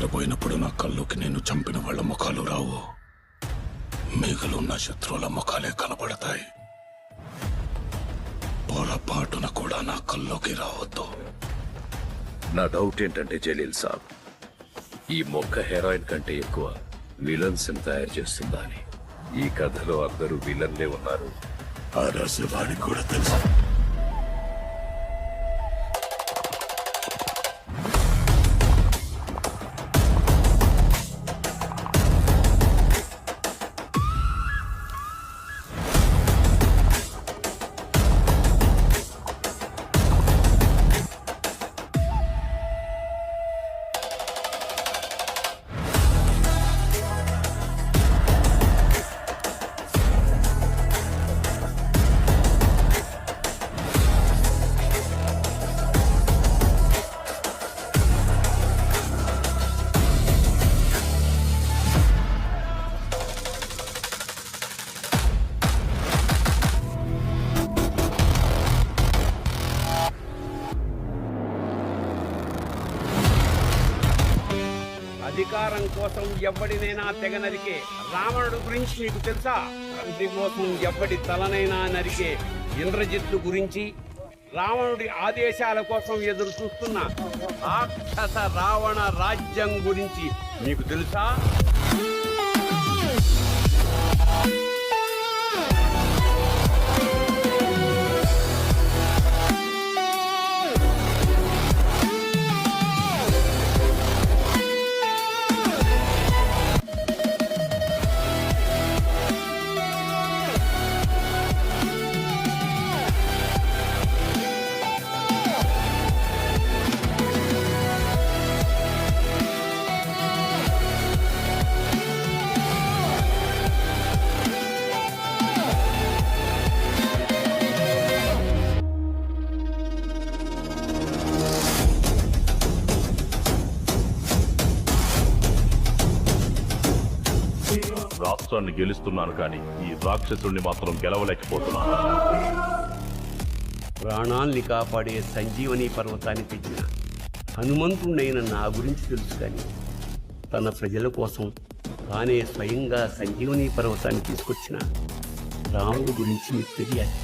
నిద్రపోయినప్పుడు నా కళ్ళుకి నేను చంపిన వాళ్ళ ముఖాలు రావు, మిగులున్న శత్రువుల ముఖాలే కనబడతాయి. పొరపాటున కూడా నా కల్లోకి రావద్దు. నా డౌట్ ఏంటంటే జలీల్ సాబ్, ఈ మొక్క హెరాయిన్ కంటే ఎక్కువ విలన్స్ తయారు చేస్తుందా అని. ఈ కథలో అందరూ విలన్లే ఉన్నారు. ఆ రహస్యవాడికి కూడా తెలుసు. అధికారం కోసం ఎవడినైనా తెగ నరికే రావణుడు గురించి నీకు తెలుసా? తండ్రి కోసం ఎవడి తలనైనా నరికే ఇంద్రజిత్తు గురించి, రావణుడి ఆదేశాల కోసం ఎదురు చూస్తున్న రాక్షస రావణ రాజ్యం గురించి నీకు తెలుసా? రాష్ట్రాన్ని గెలుస్తున్నాను కానీ ఈ రాక్షసుడిని మాత్రం గెలవలేకపోతున్నాను. ప్రాణాల్ని కాపాడే సంజీవని పర్వతాన్ని తెచ్చిన హనుమంతుడైన నా గురించి తెలుసు, కానీ తన ప్రజల కోసం తానే స్వయంగా సంజీవని పర్వతాన్ని తీసుకొచ్చిన రాముడి గురించి మీకు తెలియాలి.